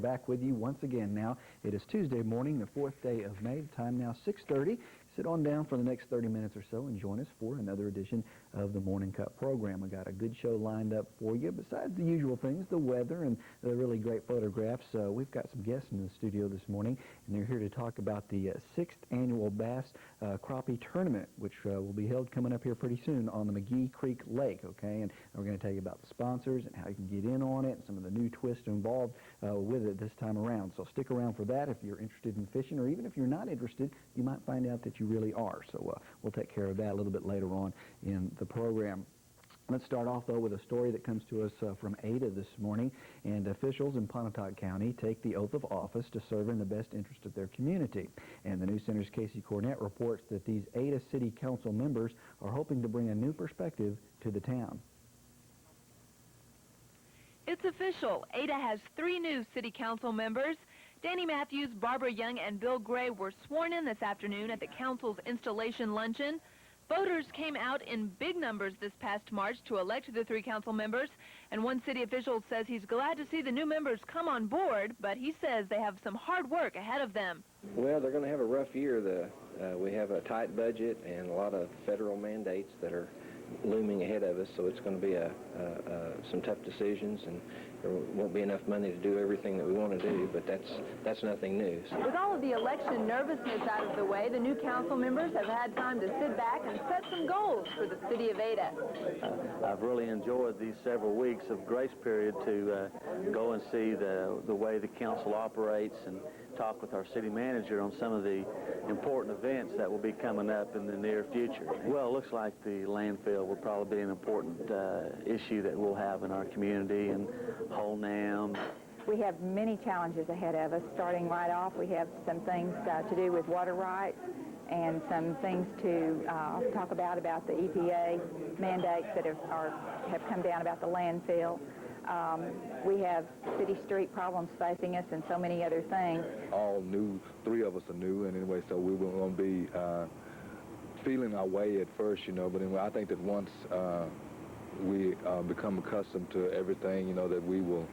back with you once again now. It is Tuesday morning, the 4th day of May. The time now 6:30. Sit on down for the next 30 minutes or so and join us for another edition of the Morning Cup program. We got a good show lined up for you. Besides the usual things, the weather and the really great photographs, we've got some guests in the studio this morning, and they're here to talk about the 6th annual Bass Crappie Tournament, which will be held coming up here pretty soon on the McGee Creek Lake, okay? And we're going to tell you about the sponsors and how you can get in on it and some of the new twists involved with it this time around. So stick around for that if you're interested in fishing, or even if you're not interested, you might find out that you really are. So we'll take care of that a little bit later on in the program. Let's start off, though, with a story that comes to us from Ada this morning. And officials in Pontotoc County take the oath of office to serve in the best interest of their community. And the News Center's Casey Cornett reports that these Ada City Council members are hoping to bring a new perspective to the town. It's official. Ada has 3 new city council members. Danny Matthews, Barbara Young, and Bill Gray were sworn in this afternoon at the council's installation luncheon. Voters came out in big numbers this past March to elect the 3 council members, and one city official says he's glad to see the new members come on board, but he says they have some hard work ahead of them. Well, they're going to have a rough year. We have a tight budget and a lot of federal mandates that are looming ahead of us, so it's going to be some tough decisions, and there won't be enough money to do everything that we want to do, but that's nothing new. With all of the election nervousness out of the way, the new council members have had time to sit back and set some goals for the city of Ada. I've really enjoyed these several weeks of grace period to go and see the way the council operates and talk with our city manager on some of the important events that will be coming up in the near future. Well, it looks like the landfill will probably be an important issue that we'll have in our community, and Holnam. We have many challenges ahead of us. Starting right off, we have some things to do with water rights and some things to talk about the EPA mandates that have come down about the landfill. We have city street problems facing us and so many other things. All new, 3 of us are new, and anyway, so we were going to be feeling our way at first, you know, but anyway, I think that once we become accustomed to everything, you know, that we will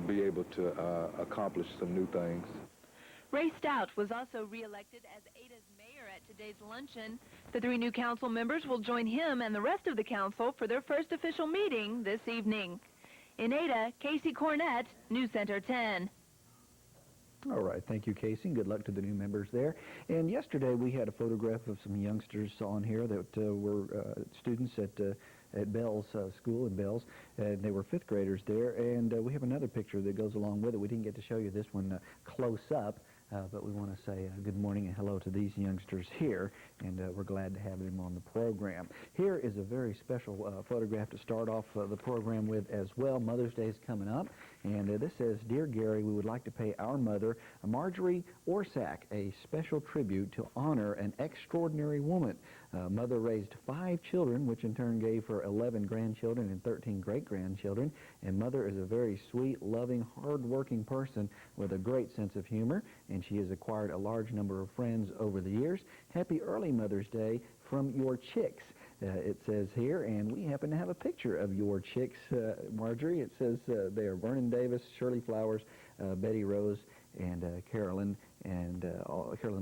be able to accomplish some new things. Ray Stout was also re-elected as Ada's mayor at today's luncheon. The 3 new council members will join him and the rest of the council for their first official meeting this evening. In Ada, Casey Cornett, News Center 10. All right, thank you, Casey. Good luck to the new members there. And yesterday we had a photograph of some youngsters on here that were students at Bell's school in Bell's, and they were 5th graders there. And we have another picture that goes along with it. We didn't get to show you this one close up, but we want to say good morning and hello to these youngsters here, and we're glad to have them on the program. Here is a very special photograph to start off the program with as well. Mother's Day is coming up, and this says, "Dear Gary, we would like to pay our mother, Marjorie Orsack, a special tribute to honor an extraordinary woman. Mother raised 5 children, which in turn gave her 11 grandchildren and 13 great-grandchildren, and Mother is a very sweet, loving, hard-working person with a great sense of humor, and she has acquired a large number of friends over the years. Happy early Mother's Day from your chicks." It says here, and we happen to have a picture of your chicks, Marjorie. It says they are Vernon Davis, Shirley Flowers, Betty Rose, and Carolyn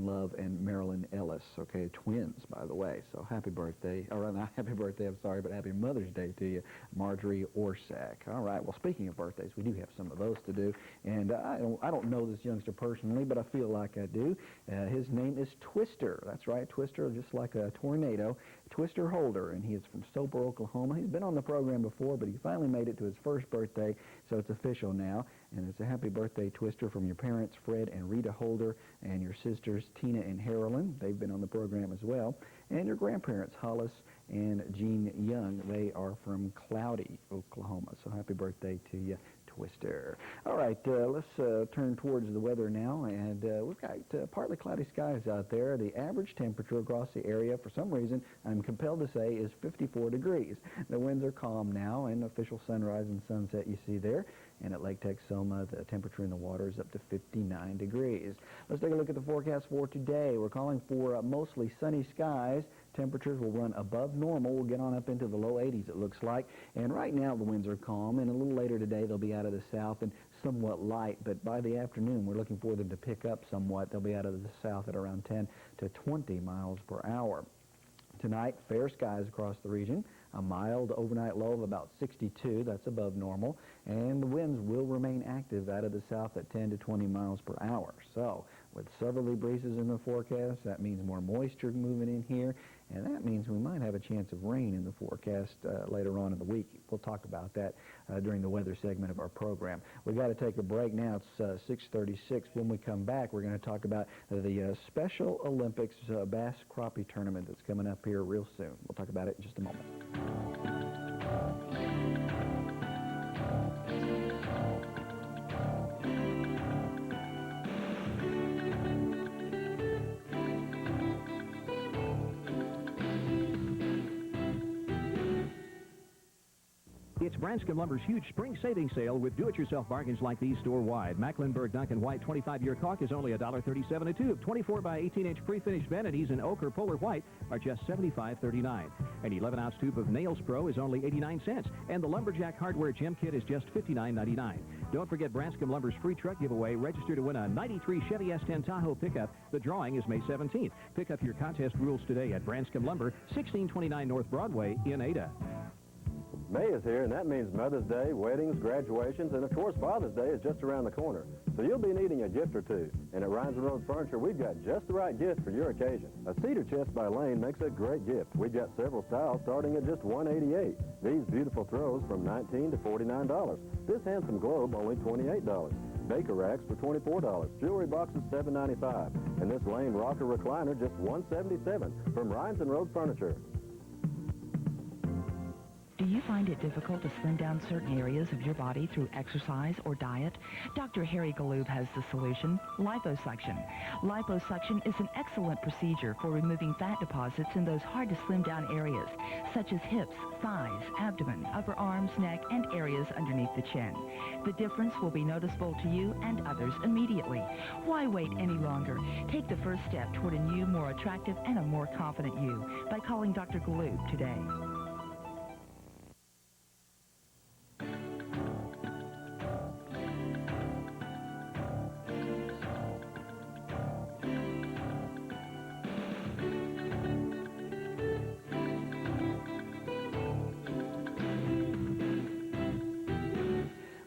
Love and Marilyn Ellis. Okay, twins, by the way. So happy birthday, or not happy birthday, I'm sorry, but happy Mother's Day to you, Marjorie Orsack. All right, well, speaking of birthdays, we do have some of those to do, and I don't know this youngster personally, but I feel like I do. His name is Twister. That's right, Twister, just like a tornado. Twister Holder, and he is from Soper, Oklahoma. He's been on the program before, but he finally made it to his first birthday, so it's official now. And it's a happy birthday, Twister, from your parents, Fred and Rita Holder, and your sisters, Tina and Harolyn. They've been on the program as well. And your grandparents, Hollis and Jean Young. They are from Cloudy, Oklahoma. So happy birthday to you, Twister. All right, let's turn towards the weather now, and we've got partly cloudy skies out there. The average temperature across the area, for some reason, I'm compelled to say, is 54 degrees. The winds are calm now, and official sunrise and sunset you see there. and at Lake Texoma, the temperature in the water is up to 59 degrees. Let's take a look at the forecast for today. We're calling for mostly sunny skies. Temperatures will run above normal. We'll get on up into the low 80s, it looks like. And right now, the winds are calm, and a little later today, they'll be out of the south and somewhat light. But by the afternoon, we're looking for them to pick up somewhat. They'll be out of the south at around 10 to 20 miles per hour. Tonight, fair skies across the region. A mild overnight low of about 62, that's above normal, and the winds will remain active out of the south at 10 to 20 miles per hour. So, with southerly breezes in the forecast, that means more moisture moving in here, and that means we might have a chance of rain in the forecast later on in the week. We'll talk about that during the weather segment of our program. We've got to take a break now. It's 6:36. When we come back, we're going to talk about the Special Olympics Bass Crappie Tournament that's coming up here real soon. We'll talk about it in just a moment. It's Branscombe Lumber's huge spring savings sale with do-it-yourself bargains like these store-wide. Mecklenburg Duncan White 25-year caulk is only $1.37 a tube. 24 by 18-inch pre-finished vanities in oak or polar white are just $75.39. An 11-ounce tube of Nails Pro is only 89 cents. And the Lumberjack Hardware Gem Kit is just $59.99. Don't forget Branscombe Lumber's free truck giveaway. Register to win a 93 Chevy S10 Tahoe pickup. The drawing is May 17th. Pick up your contest rules today at Branscombe Lumber, 1629 North Broadway in Ada. May is here, and that means Mother's Day, weddings, graduations, and of course Father's Day is just around the corner. So you'll be needing a gift or two. And at Rhines & Road Furniture, we've got just the right gift for your occasion. A cedar chest by Lane makes a great gift. We've got several styles starting at just $188. These beautiful throws from $19 to $49. This handsome globe only $28. Baker racks for $24. Jewelry boxes $7.95. And this Lane rocker recliner just $177 from Rhines & Road Furniture. Do you find it difficult to slim down certain areas of your body through exercise or diet? Dr. Harry Galoob has the solution, liposuction. Liposuction is an excellent procedure for removing fat deposits in those hard to slim down areas, such as hips, thighs, abdomen, upper arms, neck, and areas underneath the chin. The difference will be noticeable to you and others immediately. Why wait any longer? Take the first step toward a new, more attractive, and a more confident you by calling Dr. Galoob today.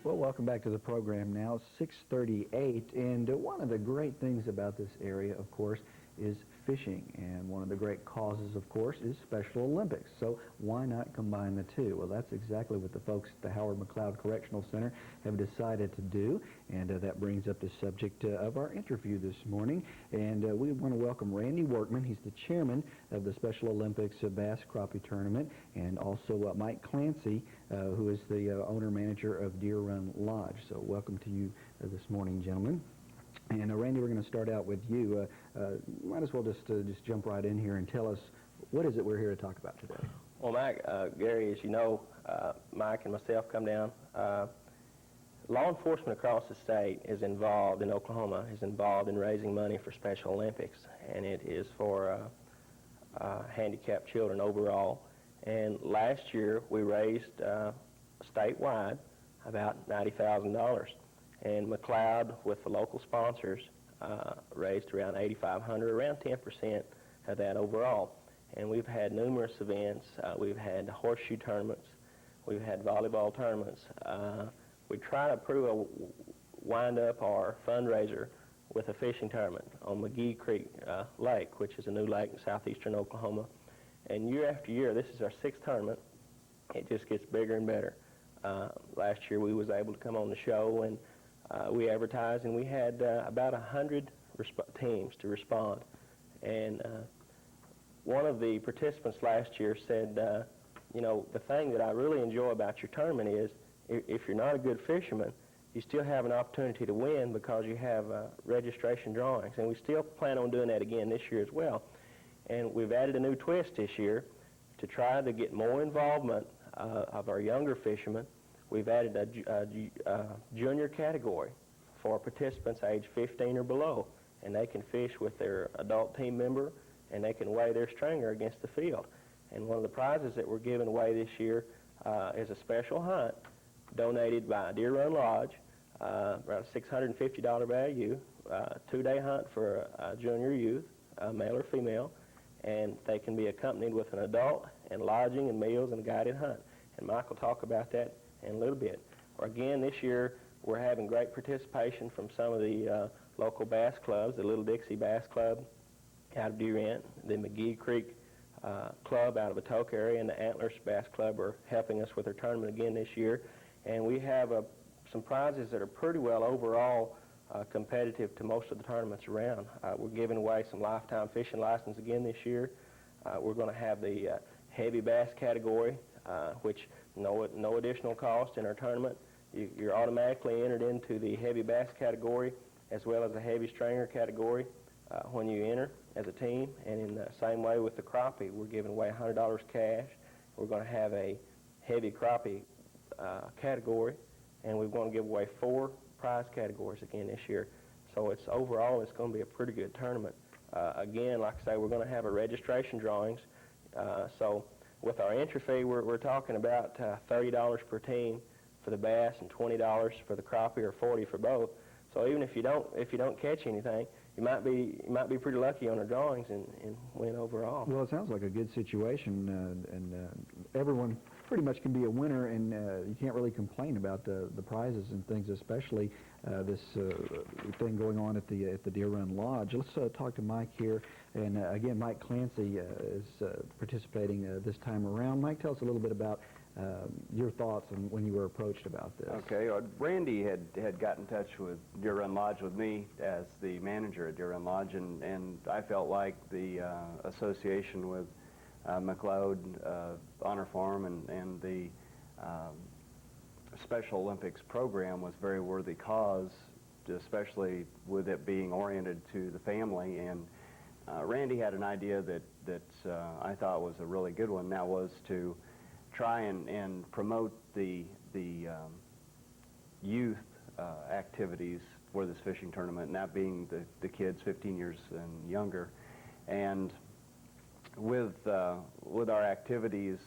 Welcome back to the program now, 6:38, and one of the great things about this area, of course, is fishing, and one of the great causes, of course, is Special Olympics. So why not combine the two? Well, that's exactly what the folks at the Howard McLeod Correctional Center have decided to do, and that brings up the subject of our interview this morning. And we want to welcome Randy Workman. He's the chairman of the Special Olympics Bass Crappie Tournament, and also Mike Clancy, who is the owner-manager of Deer Run Lodge. So welcome to you this morning, gentlemen. And Randy, we're going to start out with you. Might as well just jump right in here and tell us, what is it we're here to talk about today? Well, Mike, Gary, as you know, Mike and myself come down. Law enforcement across the state is involved, in Oklahoma, is involved in raising money for Special Olympics, and it is for handicapped children overall. And last year, we raised statewide about $90,000. And McLeod, with the local sponsors, raised around $8,500, around 10% of that overall. And we've had numerous events. We've had horseshoe tournaments. We've had volleyball tournaments. We try to wind up our fundraiser with a fishing tournament on McGee Creek Lake, which is a new lake in southeastern Oklahoma. And year after year, this is our 6th tournament. It just gets bigger and better. Last year, we was able to come on the show, and we advertised, and we had about 100 teams to respond. And one of the participants last year said, you know, the thing that I really enjoy about your tournament is if you're not a good fisherman, you still have an opportunity to win because you have registration drawings. And we still plan on doing that again this year as well. And we've added a new twist this year to try to get more involvement of our younger fishermen. we've added a junior category for participants age 15 or below, and they can fish with their adult team member, and they can weigh their stringer against the field. And one of the prizes that we're giving away this year is a special hunt donated by Deer Run Lodge, around a $650 value, 2-day hunt for junior youth, male or female, and they can be accompanied with an adult and lodging and meals and a guided hunt. And Mike will talk about that in a little bit. Again, this year we're having great participation from some of the local bass clubs, the Little Dixie Bass Club out of Durant, the McGee Creek Club out of the Atoka area, and the Antlers Bass Club are helping us with their tournament again this year. And we have some prizes that are pretty well overall competitive to most of the tournaments around. We're giving away some lifetime fishing license again this year. We're going to have the heavy bass category, which no additional cost in our tournament. You're automatically entered into the heavy bass category as well as the heavy stringer category when you enter as a team. And in the same way with the crappie, we're giving away $100 cash. We're going to have a heavy crappie category, and we're going to give away 4 prize categories again this year. So overall it's going to be a pretty good tournament. Again, like I say, we're going to have a registration drawings. So with our entry fee, we're talking about $30 per team for the bass and $20 for the crappie, or $40 for both. So even if you don't catch anything, you might be pretty lucky on the drawings and win overall. Well, it sounds like a good situation, and everyone pretty much can be a winner, and you can't really complain about the prizes and things, especially this thing going on at the Deer Run Lodge. Let's talk to Mike here, and again, Mike Clancy is participating this time around. Mike, tell us a little bit about your thoughts on when you were approached about this. Okay, Randy had got in touch with Deer Run Lodge with me as the manager at Deer Run Lodge, and I felt like the association with McLeod Honor Farm and the Special Olympics program was a very worthy cause, especially with it being oriented to the family. And Randy had an idea that I thought was a really good one. That was to try and promote the youth activities for this fishing tournament, and that being the kids 15 years and younger. And with our activities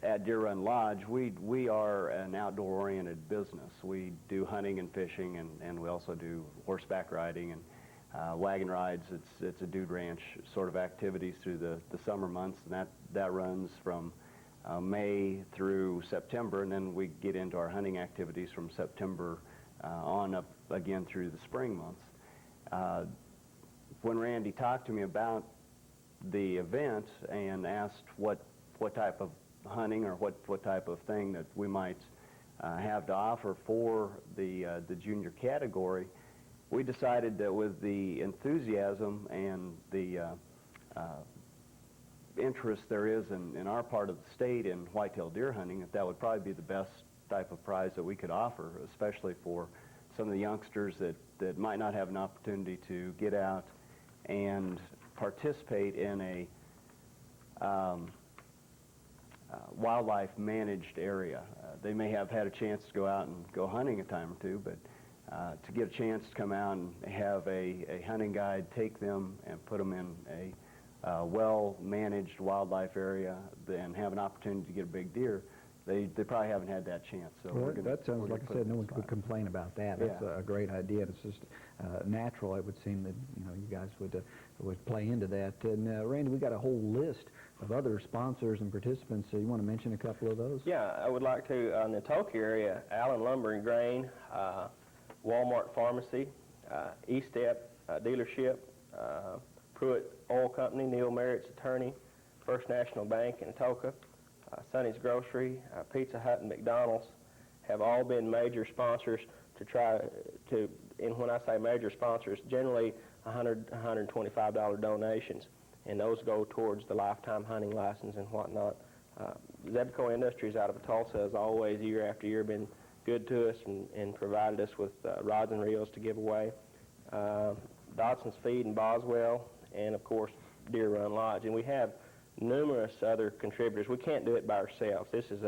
at Deer Run Lodge, we are an outdoor-oriented business. We do hunting and fishing, and we also do horseback riding and wagon rides. It's a dude ranch sort of activities through the summer months, and that runs from May through September, and then we get into our hunting activities from September on up again through the spring months. When Randy talked to me about the event and asked what type of hunting or what type of thing that we might have to offer for the junior category, we decided that with the enthusiasm and the interest there is in our part of the state in whitetail deer hunting, that would probably be the best type of prize that we could offer, especially for some of the youngsters that might not have an opportunity to get out and participate in a wildlife managed area. They may have had a chance to go out and go hunting a time or two, but to get a chance to come out and have a hunting guide take them and put them in a well-managed wildlife area and have an opportunity to get a big deer, they probably haven't had that chance. So well, that sounds like I said, no one could complain about that. That's a great idea. It's just natural, it would seem, that you guys would play into that. And Randy, we got a whole list of other sponsors and participants. So you want to mention a couple of those? Yeah, I would like to. In the Atoka area, Allen Lumber and Grain, Walmart Pharmacy, E-Step Dealership, Pruitt Oil Company, Neil Merritt's attorney, First National Bank in Atoka, Sonny's Grocery, Pizza Hut, and McDonald's have all been major sponsors to try to, and when I say major sponsors, generally $100, $125 donations, and those go towards the lifetime hunting license and whatnot. Zebco Industries out of Tulsa has always, year after year, been good to us and provided us with rods and reels to give away. Dotson's Feed in Boswell, and of course Deer Run Lodge. And we have numerous other contributors. We can't do it by ourselves. This is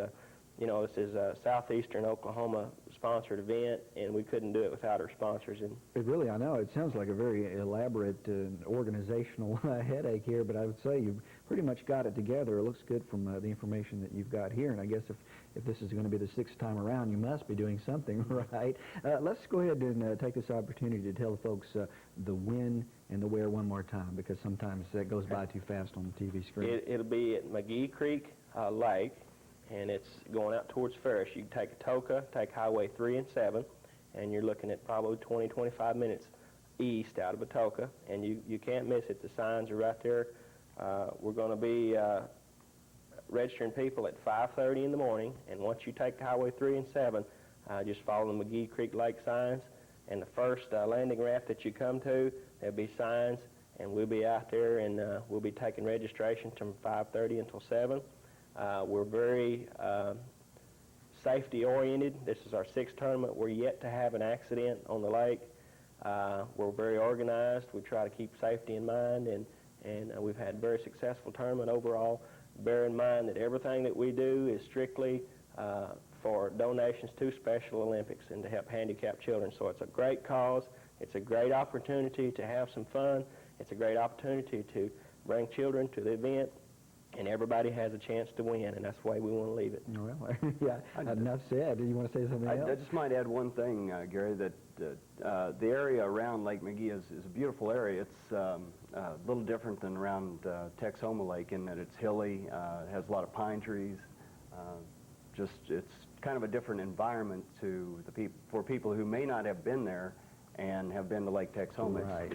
you know, this is a Southeastern Oklahoma sponsored event, and we couldn't do it without our sponsors. And It really, I know, it sounds like a very elaborate organizational headache here, but I would say you've pretty much got it together. It looks good from the information that you've got here, and I guess if this is going to be the 6th time around, you must be doing something right. Let's go ahead and take this opportunity to tell the folks the when and the where one more time, because sometimes that goes by too fast on the TV screen. it'll be at McGee Creek Lake, and it's going out towards Ferris. You can take Atoka, take Highway 3 and 7, and you're looking at probably 20, 25 minutes east out of Atoka, and you can't miss it. The signs are right there. We're going to be registering people at 5:30 in the morning, and once you take Highway 3 and 7, just follow the McGee Creek Lake signs, and the first landing ramp that you come to, there'll be signs, and we'll be out there, and we'll be taking registration from 5:30 until 7. We're very safety-oriented. This is our 6th tournament. We're yet to have an accident on the lake. We're very organized. We try to keep safety in mind, and we've had a very successful tournament overall. Bear in mind that everything that we do is strictly for donations to Special Olympics and to help handicapped children. So it's a great cause. It's a great opportunity to have some fun. It's a great opportunity to bring children to the event, and everybody has a chance to win, and that's the way we want to leave it. Well, yeah, enough said. Do you want to say something else? I just might add one thing, Gary, that the area around Lake McGee is a beautiful area. It's a little different than around Texoma Lake in that it's hilly, it has a lot of pine trees. It's kind of a different environment to for people who may not have been there and have been to Lake Texoma. Right.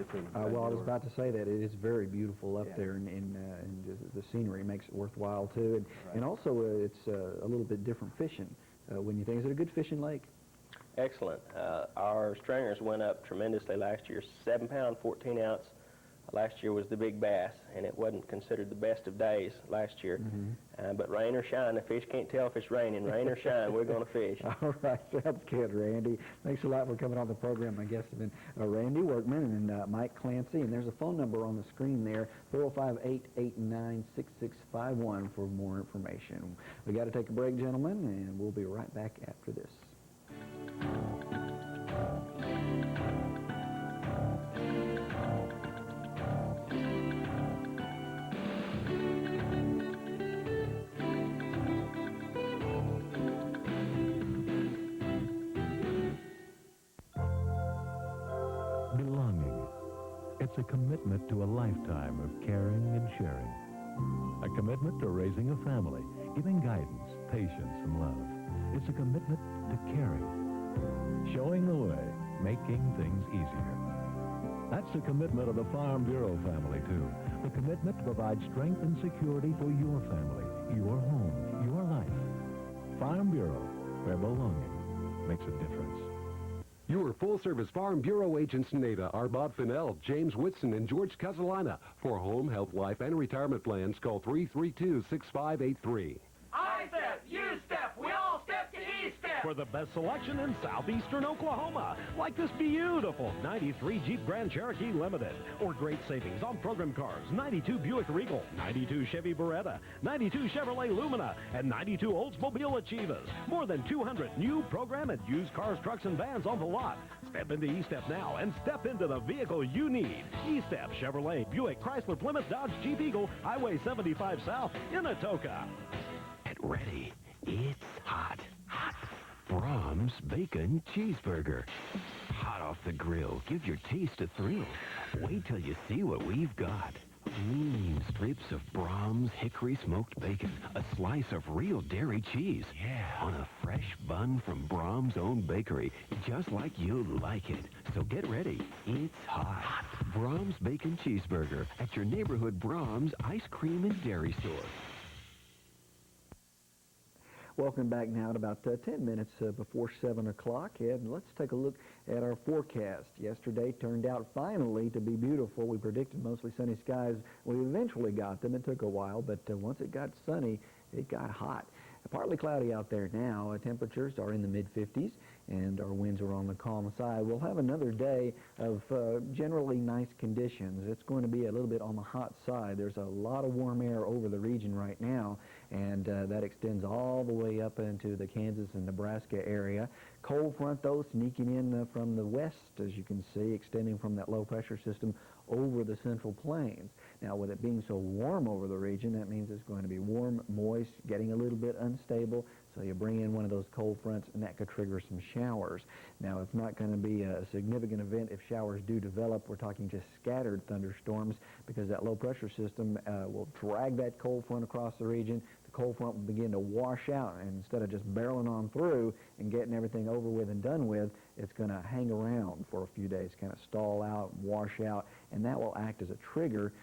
Well, I was about to say that. It is very beautiful up there, and the scenery makes it worthwhile, too. And also, it's a little bit different fishing. When you think, is it a good fishing lake? Excellent. Our stringers went up tremendously last year, 7-pound, 14-ounce. Last year was the big bass, and it wasn't considered the best of days last year. But rain or shine, the fish can't tell if it's raining. Rain or shine, we're going to fish. All right, sounds good, Randy. Thanks a lot for coming on the program. My guests have been Randy Workman and Mike Clancy, and there's a phone number on the screen there, 405-889-6651 for more information. We got to take a break, gentlemen, and we'll be right back after this. It's a commitment to a lifetime of caring and sharing. A commitment to raising a family, giving guidance, patience, and love. It's a commitment to caring. Showing the way, making things easier. That's the commitment of the Farm Bureau family, too. The commitment to provide strength and security for your family, your home, your life. Farm Bureau, where belonging makes a difference. Your full-service Farm Bureau agents in Ada are Bob Fennell, James Whitson, and George Casalana. For home, health, life, and retirement plans, call 332-6583. I step, you step, we all step to E-Step. For the best selection in southeastern Oklahoma, like this beautiful 93 Jeep Grand Cherokee Limited, or great savings on program cars, 92 Buick Regal, 92 Chevy Beretta, 92 Chevrolet Lumina, and 92 Oldsmobile Achievas. More than 200 new program and used cars, trucks, and vans on the lot. Step into E-Step now and step into the vehicle you need. E-Step, Chevrolet, Buick, Chrysler, Plymouth, Dodge, Jeep Eagle, Highway 75 South in Atoka. Get ready. It's hot. Hot. Brahms Bacon Cheeseburger. Hot off the grill. Give your taste a thrill. Wait till you see what we've got. Strips of Brahms hickory smoked bacon. A slice of real dairy cheese. Yeah. On a fresh bun from Brahms' own bakery. Just like you'll like it. So get ready. It's hot. Brahms Bacon Cheeseburger at your neighborhood Brahms ice cream and dairy store. Welcome back now at about 10 minutes before 7 o'clock, and let's take a look at our forecast. Yesterday turned out finally to be beautiful. We predicted mostly sunny skies. We eventually got them. It took a while, but once it got sunny, it got hot. Partly cloudy out there now. Temperatures are in the mid-50s, and our winds are on the calm side. We'll have another day of generally nice conditions. It's going to be a little bit on the hot side. There's a lot of warm air over the region right now, and that extends all the way up into the Kansas and Nebraska area. Cold front, though, sneaking in from the west, as you can see, extending from that low-pressure system over the Central Plains. Now, with it being so warm over the region, that means it's going to be warm, moist, getting a little bit unstable, so you bring in one of those cold fronts, and that could trigger some showers. Now, it's not going to be a significant event if showers do develop. We're talking just scattered thunderstorms, because that low-pressure system will drag that cold front across the region. The cold front will begin to wash out, and instead of just barreling on through and getting everything over with and done with, it's going to hang around for a few days, kind of stall out, wash out, and that will act as a trigger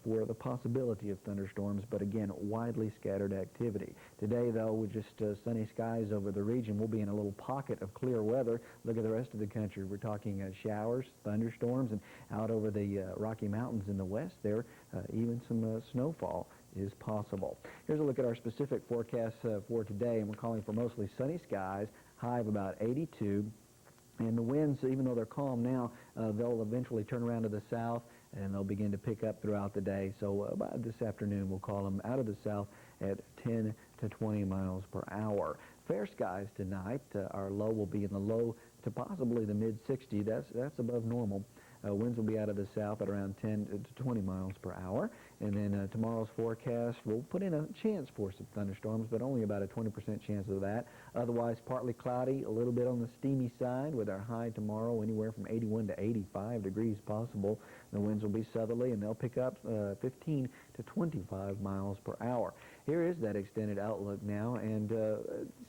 for the possibility of thunderstorms, but again, widely scattered activity. Today, though, with just sunny skies over the region, we'll be in a little pocket of clear weather. Look at the rest of the country. We're talking showers, thunderstorms, and out over the Rocky Mountains in the west there, even some snowfall is possible. Here's a look at our specific forecast for today, and we're calling for mostly sunny skies, high of about 82. And the winds, even though they're calm now, they'll eventually turn around to the south, and they'll begin to pick up throughout the day. So about this afternoon, we'll call them out of the south at 10 to 20 miles per hour. Fair skies tonight. Our low will be in the low to possibly the mid-60. That's above normal. Winds will be out of the south at around 10 to 20 miles per hour. And then tomorrow's forecast, we'll put in a chance for some thunderstorms, but only about a 20% chance of that. Otherwise, partly cloudy, a little bit on the steamy side, with our high tomorrow anywhere from 81 to 85 degrees possible. The winds will be southerly, and they'll pick up 15 to 25 miles per hour. Here is that extended outlook now, and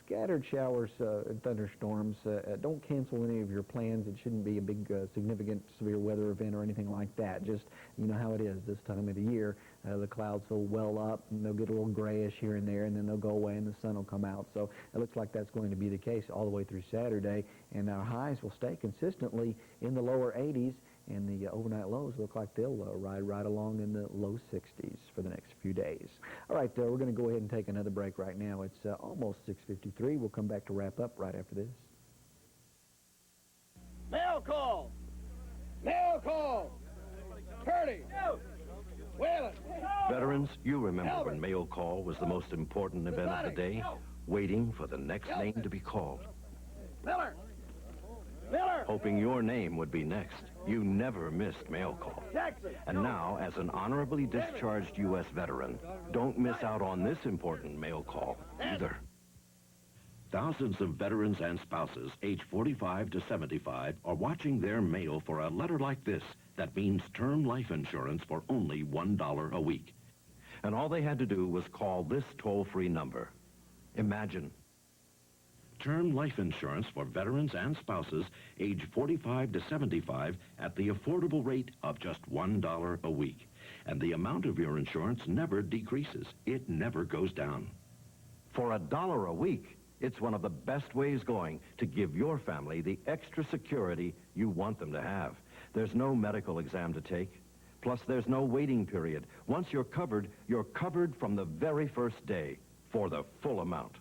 scattered showers and thunderstorms. Don't cancel any of your plans. It shouldn't be a big, significant, severe weather event or anything like that. Just, you know how it is this time of the year. The clouds will well up, and they'll get a little grayish here and there, and then they'll go away, and the sun will come out. So it looks like that's going to be the case all the way through Saturday, and our highs will stay consistently in the lower 80s, and the overnight lows look like they'll ride right along in the low 60s for the next few days. All right, we're going to go ahead and take another break right now. It's almost 6:53. We'll come back to wrap up right after this. Mail call! Mail call! Purdy! Whalen! Veterans, you remember when mail call was the most important event of the day, waiting for the next name to be called. Miller! Miller! Hoping your name would be next. You never missed mail call. Jackson! And now, as an honorably discharged U.S. veteran, don't miss out on this important mail call either. Thousands of veterans and spouses aged 45 to 75 are watching their mail for a letter like this that means term life insurance for only $1 a week. And all they had to do was call this toll-free number. Imagine. Term life insurance for veterans and spouses aged 45 to 75 at the affordable rate of just $1 a week. And the amount of your insurance never decreases. It never goes down. For $1 a week, it's one of the best ways going to give your family the extra security you want them to have. There's no medical exam to take. Plus, there's no waiting period. Once you're covered from the very first day for the full amount.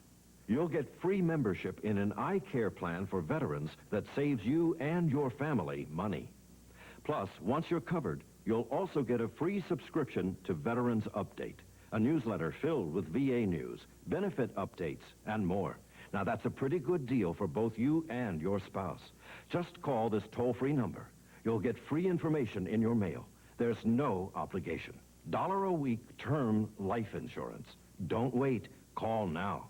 You'll get free membership in an eye care plan for veterans that saves you and your family money. Plus, once you're covered, you'll also get a free subscription to Veterans Update, a newsletter filled with VA news, benefit updates, and more. Now, that's a pretty good deal for both you and your spouse. Just call this toll-free number. You'll get free information in your mail. There's no obligation. $1 a week term life insurance. Don't wait. Call now.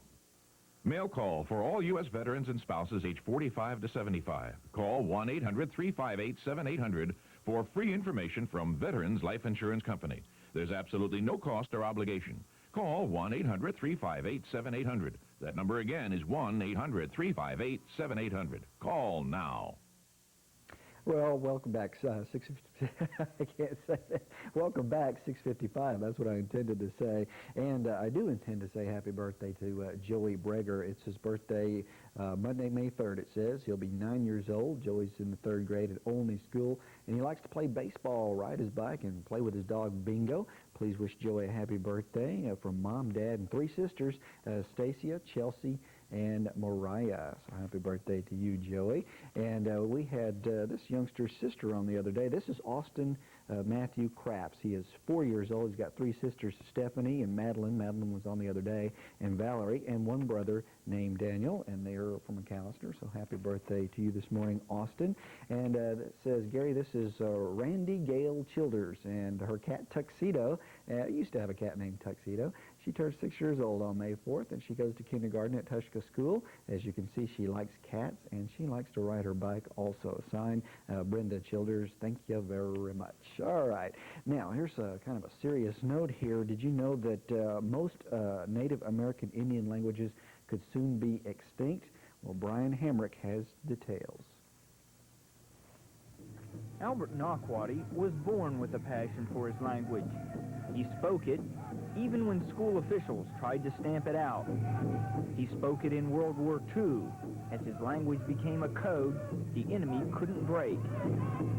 Mail call for all U.S. veterans and spouses age 45 to 75. Call 1-800-358-7800 for free information from Veterans Life Insurance Company. There's absolutely no cost or obligation. Call 1-800-358-7800. That number again is 1-800-358-7800. Call now. Well, welcome back. 6:50. I can't say that. Welcome back, 6:55. That's what I intended to say. And I do intend to say happy birthday to Joey Breger. It's his birthday Monday, May 3rd, it says. He'll be 9 years old. Joey's in the 3rd grade at Olney School. And he likes to play baseball, ride his bike, and play with his dog, Bingo. Please wish Joey a happy birthday from Mom, Dad, and 3 sisters, Stacia, Chelsea, and Mariah. So happy birthday to you, Joey. And we had this youngster's sister on the other day. This is Austin Matthew Craps. He is 4 years old. He's got three sisters, Stephanie and Madeline. Madeline was on the other day, and Valerie, and one brother named Daniel, and they are from McAllister. So happy birthday to you this morning, Austin. And it says, Gary, this is Randy Gale Childers, and her cat Tuxedo. Used to have a cat named Tuxedo. She turned 6 years old on May 4th, and she goes to kindergarten at Tushka School. As you can see, she likes cats, and she likes to ride her bike also. Signed, Brenda Childers. Thank you very much. All right. Now, here's a kind of a serious note here. Did you know that most Native American Indian languages could soon be extinct? Well, Brian Hamrick has details. Albert Knockwady was born with a passion for his language. He spoke it even when school officials tried to stamp it out. He spoke it in World War II. As his language became a code the enemy couldn't break.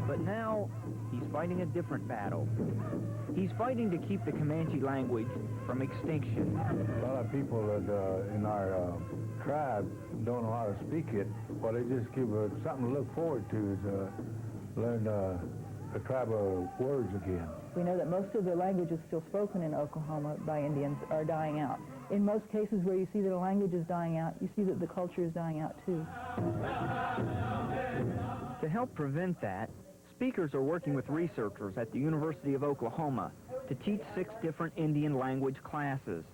But now, he's fighting a different battle. He's fighting to keep the Comanche language from extinction. A lot of people that in our tribe don't know how to speak it, but they just give something to look forward to to learn the tribal words again. We know that most of the languages still spoken in Oklahoma by Indians are dying out. In most cases where you see that a language is dying out, you see that the culture is dying out too. To help prevent that, speakers are working with researchers at the University of Oklahoma to teach 6 different Indian language classes.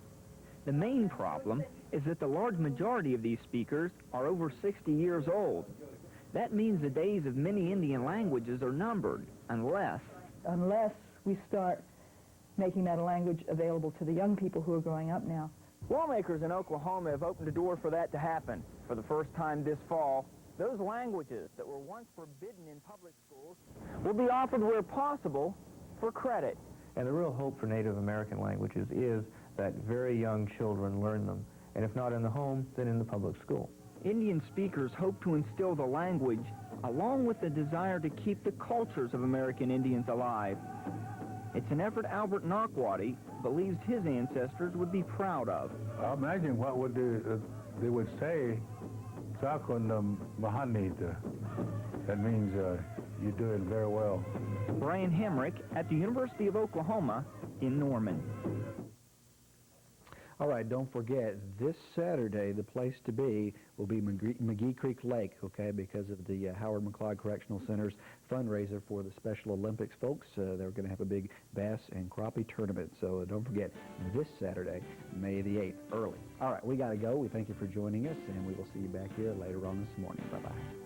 The main problem is that the large majority of these speakers are over 60 years old. That means the days of many Indian languages are numbered, unless we start making that a language available to the young people who are growing up now. Lawmakers in Oklahoma have opened the door for that to happen. For the first time this fall, those languages that were once forbidden in public schools will be offered where possible for credit. And the real hope for Native American languages is that very young children learn them, and if not in the home, then in the public school. Indian speakers hope to instill the language along with the desire to keep the cultures of American Indians alive. It's an effort Albert Knockwady believes his ancestors would be proud of. I imagine what would they would say, Sakun Mahanita. That means you're doing very well. Brian Hamrick at the University of Oklahoma in Norman. All right, don't forget, this Saturday, the place to be will be McGee Creek Lake, okay, because of the Howard McLeod Correctional Center's fundraiser for the Special Olympics folks. They're going to have a big bass and crappie tournament, so don't forget, this Saturday, May the 8th, early. All right, we got to go. We thank you for joining us, and we will see you back here later on this morning. Bye-bye.